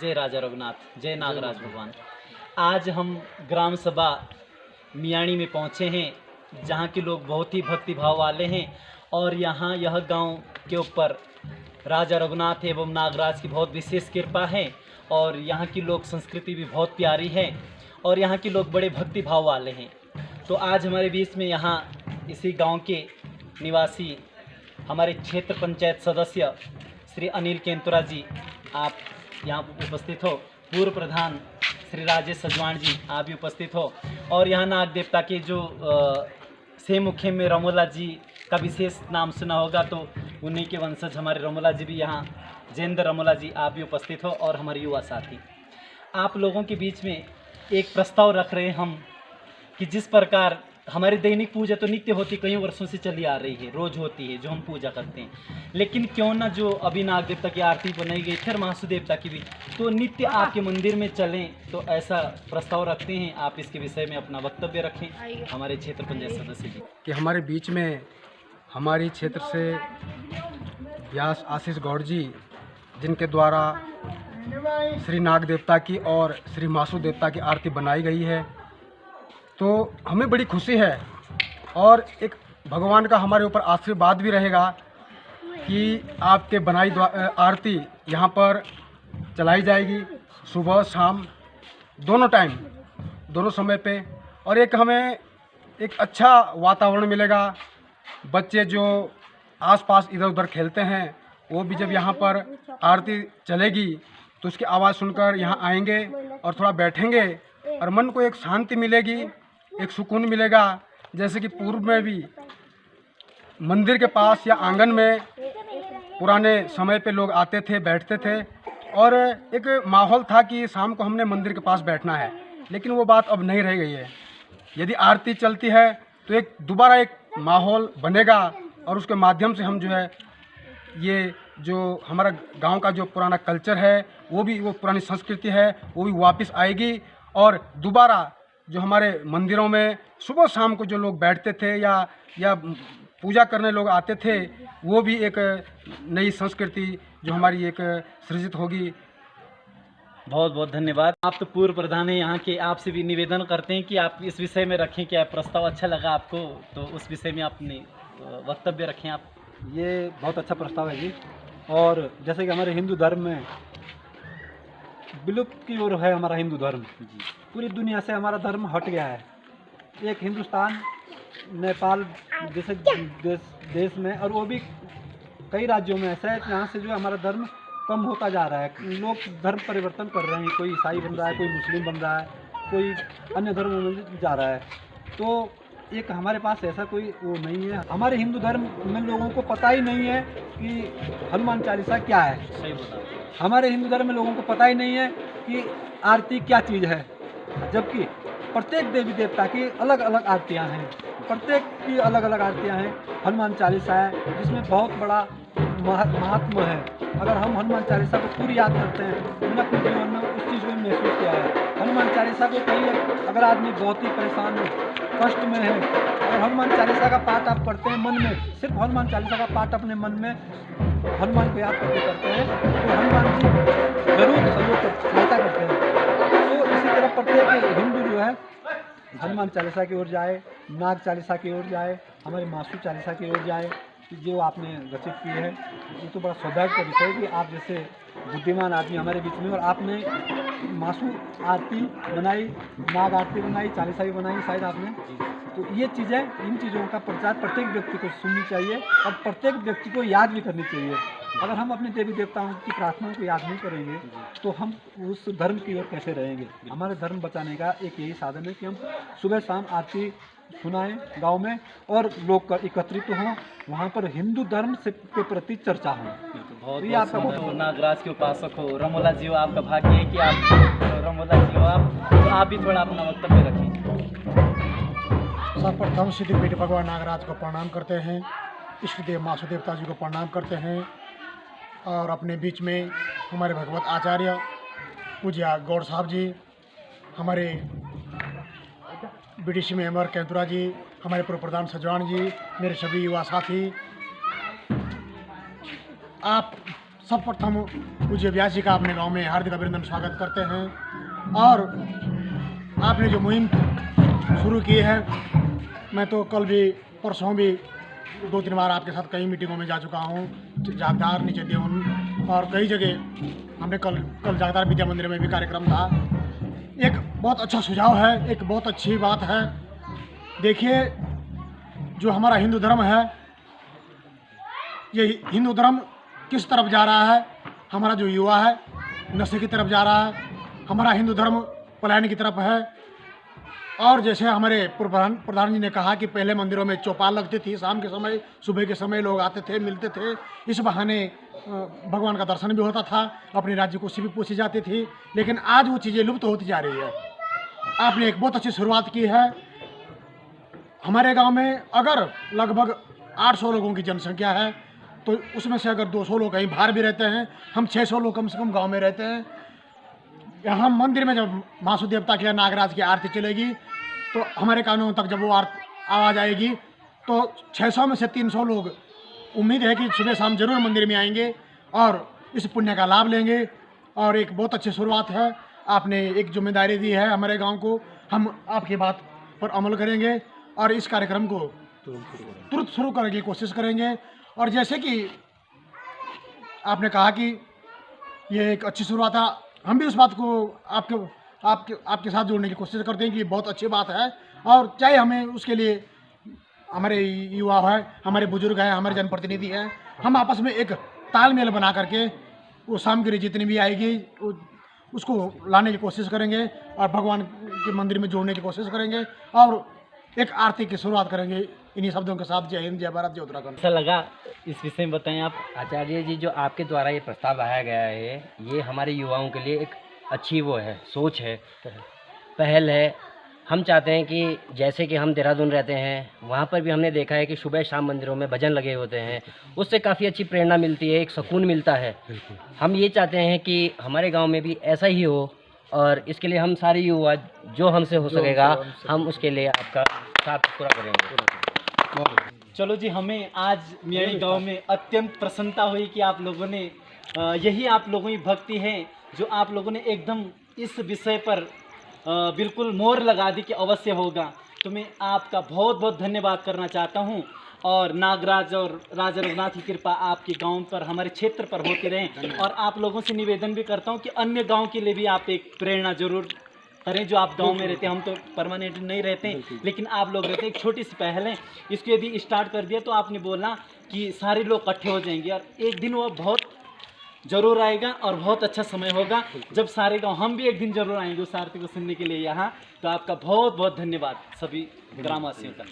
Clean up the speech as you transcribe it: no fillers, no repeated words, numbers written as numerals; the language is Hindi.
जय राजा रघुनाथ, जय नागराज भगवान। आज हम ग्राम सभा मियाणी में पहुँचे हैं, जहाँ के लोग बहुत ही भक्ति भाव वाले हैं और यहाँ यह गांव के ऊपर राजा रघुनाथ एवं नागराज की बहुत विशेष कृपा है और यहाँ की लोक संस्कृति भी बहुत प्यारी है और यहाँ के लोग बड़े भक्ति भाव वाले हैं। तो आज हमारे बीच में यहाँ इसी गांव के निवासी हमारे क्षेत्र पंचायत सदस्य श्री अनिल केंतुरा जी, आप यहाँ उपस्थित हो। पूर्व प्रधान श्री राजेश सजवाण जी, आप भी उपस्थित हो। और यहाँ नाग देवता के जो से मुखे में रमोला जी का विशेष नाम सुना होगा, तो उन्हीं के वंशज हमारे रमोला जी भी यहाँ, जयेंद्र रमोला जी, आप भी उपस्थित हो और हमारे युवा साथी। आप लोगों के बीच में एक प्रस्ताव रख रहे हैं हम कि जिस प्रकार हमारी दैनिक पूजा तो नित्य होती, कई वर्षों से चली आ रही है, रोज होती है जो हम पूजा करते हैं, लेकिन क्यों ना जो अभी नाग देवता की आरती बनाई गई, फिर महासु देवता की भी, तो नित्य आपके मंदिर में चलें, तो ऐसा प्रस्ताव रखते हैं। आप इसके विषय में अपना वक्तव्य रखें हमारे क्षेत्र पंचायत सदस्य जी। कि हमारे बीच में हमारी क्षेत्र से व्यास आशीष गौड़ जी, जिनके द्वारा श्री नाग देवता की और श्री मासु देवता की आरती बनाई गई है, तो हमें बड़ी खुशी है और एक भगवान का हमारे ऊपर आशीर्वाद भी रहेगा कि आपके बनाई आरती यहाँ पर चलाई जाएगी सुबह शाम दोनों टाइम, दोनों समय पे। और एक हमें एक अच्छा वातावरण मिलेगा। बच्चे जो आसपास इधर उधर खेलते हैं, वो भी जब यहाँ पर आरती चलेगी तो उसकी आवाज़ सुनकर यहाँ आएंगे और थोड़ा बैठेंगे और मन को एक शांति मिलेगी, एक सुकून मिलेगा। जैसे कि पूर्व में भी मंदिर के पास या आंगन में पुराने समय पे लोग आते थे, बैठते थे और एक माहौल था कि शाम को हमने मंदिर के पास बैठना है, लेकिन वो बात अब नहीं रह गई है। यदि आरती चलती है तो एक दोबारा एक माहौल बनेगा और उसके माध्यम से हम जो है, ये जो हमारा गांव का जो पुराना कल्चर है, वो पुरानी संस्कृति है, वो भी वापस आएगी और दोबारा जो हमारे मंदिरों में सुबह शाम को जो लोग बैठते थे या पूजा करने लोग आते थे, वो भी एक नई संस्कृति जो हमारी एक सृजित होगी। बहुत बहुत धन्यवाद। आप तो पूर्व प्रधान हैं यहाँ के, आपसे भी निवेदन करते हैं कि आप इस विषय में रखें। क्या प्रस्ताव अच्छा लगा आपको, तो उस विषय में अपने वक्तव्य रखें आप। ये बहुत अच्छा प्रस्ताव है जी। और जैसे कि हमारे हिंदू धर्म में विलुप्त की ओर है हमारा हिंदू धर्म, पूरी दुनिया से हमारा धर्म हट गया है। एक हिंदुस्तान, नेपाल जैसे देश में, और वो भी कई राज्यों में ऐसा है जहाँ से जो हमारा धर्म कम होता जा रहा है। लोग धर्म परिवर्तन कर रहे हैं, कोई ईसाई बन रहा है, कोई मुस्लिम बन रहा है, कोई अन्य धर्म में जा रहा है। तो एक हमारे पास ऐसा कोई वो नहीं है। हमारे हिंदू धर्म में लोगों को पता ही नहीं है कि हनुमान चालीसा क्या है। सही बता। हमारे हिंदू धर्म में लोगों को पता ही नहीं है कि आरती क्या चीज़ है, जबकि प्रत्येक देवी देवता की अलग अलग आरतियाँ हैं, प्रत्येक की अलग अलग आरतियाँ हैं। हनुमान चालीसा है जिसमें बहुत बड़ा महात्मा है। अगर हम हनुमान चालीसा को पूरी याद करते हैं, हमने अपने जीवन में उस चीज़ को महसूस किया है। हनुमान चालीसा को कहीं अगर आदमी बहुत ही परेशान है, कष्ट में है, अगर हनुमान चालीसा का पाठ आप पढ़ते हैं मन में, सिर्फ हनुमान चालीसा का पाठ अपने मन में हनुमान को याद करके करते हैं, तो हनुमान जी जरूर सहायता करते हैं। तो इसी तरह प्रत्येक हिंदू जो है हनुमान चालीसा की ओर जाए, नाग चालीसा की ओर जाए, हमारे मासु चालीसा की ओर जाए, जो आपने रचित की है। ये तो बड़ा सौभाग्य का विषय है कि आप जैसे बुद्धिमान आदमी हमारे बीच में, और आपने मासु आरती बनाई, नाग आरती बनाई, चालीसा भी बनाई शायद आपने। तो ये चीज़ें, इन चीज़ों का प्रचार प्रत्येक व्यक्ति को सुननी चाहिए और प्रत्येक व्यक्ति को याद भी करनी चाहिए। अगर हम अपने देवी देवताओं की प्रार्थनाओं को याद नहीं करेंगे तो हम उस धर्म की ओर कैसे रहेंगे। हमारे धर्म बचाने का एक यही साधन है कि हम सुबह शाम आरती सुनाएं गांव में और लोग एकत्रित हों, वहाँ पर हिंदू धर्म से के प्रति चर्चा हो। बहुत ही आपका नागराज के उपासक हो, रमोला जी हो, आपका भाग्य है कि आप रमोला जी हो। आप तो आप भी थोड़ा अपना वक्तव्य रखें। सर्वप्रथम सिद्धिपीठ भगवान नागराज को प्रणाम करते हैं, इष्ट देव मासु देवता जी को प्रणाम करते हैं और अपने बीच में हमारे भगवत आचार्य पूज्य गौड़ साहब जी, हमारे बीडीसी मेंबर केंतुरा जी, हमारे पूर्व प्रधान सजवान जी, मेरे सभी युवा साथी, आप सर्वप्रथम पूज्य व्यास जी का अपने गांव में हार्दिक अभिनंदन स्वागत करते हैं। और आपने जो मुहिम शुरू की है, मैं तो कल भी परसों भी 2-3 बार आपके साथ कई मीटिंगों में जा चुका हूँ, जागदार, नीचे देवन और कई जगह हमने कल जागदार विद्या मंदिर में भी कार्यक्रम था। एक बहुत अच्छा सुझाव है, एक बहुत अच्छी बात है। देखिए, जो हमारा हिंदू धर्म है, ये हिंदू धर्म किस तरफ जा रहा है? हमारा जो युवा है नशे की तरफ जा रहा है, हमारा हिंदू धर्म पलायन की तरफ है। और जैसे हमारे प्रधान जी ने कहा कि पहले मंदिरों में चौपाल लगती थी, शाम के समय, सुबह के समय लोग आते थे, मिलते थे, इस बहाने भगवान का दर्शन भी होता था, अपनी राज्य कुर्सी भी पूछी जाती थी। लेकिन आज वो चीज़ें लुप्त होती जा रही है। आपने एक बहुत अच्छी शुरुआत की है। हमारे गांव में अगर लगभग 800 लोगों की जनसंख्या है, तो उसमें से अगर 200 लोग कहीं बाहर भी रहते हैं, हम 600 लोग कम से कम गांव में रहते हैं। यहाँ मंदिर में जब मासू देवता की या नागराज की आरती चलेगी, तो हमारे कानों तक जब वो आवाज़ आएगी, तो 600 में से 300 लोग उम्मीद है कि सुबह शाम जरूर मंदिर में आएंगे और इस पुण्य का लाभ लेंगे। और एक बहुत अच्छी शुरुआत है। आपने एक जिम्मेदारी दी है हमारे गाँव को, हम आपकी बात पर अमल करेंगे और इस कार्यक्रम को तुरंत शुरू करने की कोशिश करेंगे। और जैसे कि आपने कहा कि ये एक अच्छी शुरुआत है, हम भी उस बात को आपके साथ जोड़ने की कोशिश करते हैं कि ये बहुत अच्छी बात है। और चाहे हमें उसके लिए हमारे युवा है, हमारे बुजुर्ग हैं, हमारे जनप्रतिनिधि हैं, हम आपस में एक तालमेल बना करके वो सामग्री जितनी भी आएगी उसको लाने की कोशिश करेंगे और भगवान के मंदिर में जोड़ने की कोशिश करेंगे और एक आरती की शुरुआत करेंगे। इन्हीं शब्दों के साथ जय हिंद, जय भारत, जय उत्तराखंड। ऐसा लगा इस विषय में बताएं आप। आचार्य जी, जो आपके द्वारा ये प्रस्ताव लाया गया है, ये हमारे युवाओं के लिए एक अच्छी वो है, सोच है, पहल है। हम चाहते हैं कि जैसे कि हम देहरादून रहते हैं, वहाँ पर भी हमने देखा है कि सुबह शाम मंदिरों में भजन लगे होते हैं, उससे काफ़ी अच्छी प्रेरणा मिलती है, एक सुकून मिलता है। हम ये चाहते हैं कि हमारे गांव में भी ऐसा ही हो और इसके लिए हम सारे युवा जो हमसे हो सकेगा हम उसके लिए आपका साथ पूरा करेंगे। चलो जी, हमें आज मियाणी गांव में अत्यंत प्रसन्नता हुई कि आप लोगों ने यही आप लोगों की भक्ति है जो आप लोगों ने एकदम इस विषय पर बिल्कुल मोहर लगा दी कि अवश्य होगा। तो मैं आपका बहुत बहुत धन्यवाद करना चाहता हूं और नागराज और राजा रघुनाथ की कृपा आपके गांव पर, हमारे क्षेत्र पर होती रहे। और आप लोगों से निवेदन भी करता हूं कि अन्य गांव के लिए भी आप एक प्रेरणा जरूर करें। जो आप गांव में रहते हैं, हम तो परमानेंट नहीं रहते हैं, लेकिन आप लोग रहते हैं, एक छोटी सी पहल है, इसको यदि स्टार्ट कर दिया तो आपने बोला कि सारे लोग इकट्ठे हो जाएंगे और एक दिन वो बहुत जरूर आएगा और बहुत अच्छा समय होगा जब सारे गांव, हम भी एक दिन जरूर आएंगे उस आरती को सुनने के लिए यहाँ। तो आपका बहुत बहुत धन्यवाद सभी ग्रामवासियों का।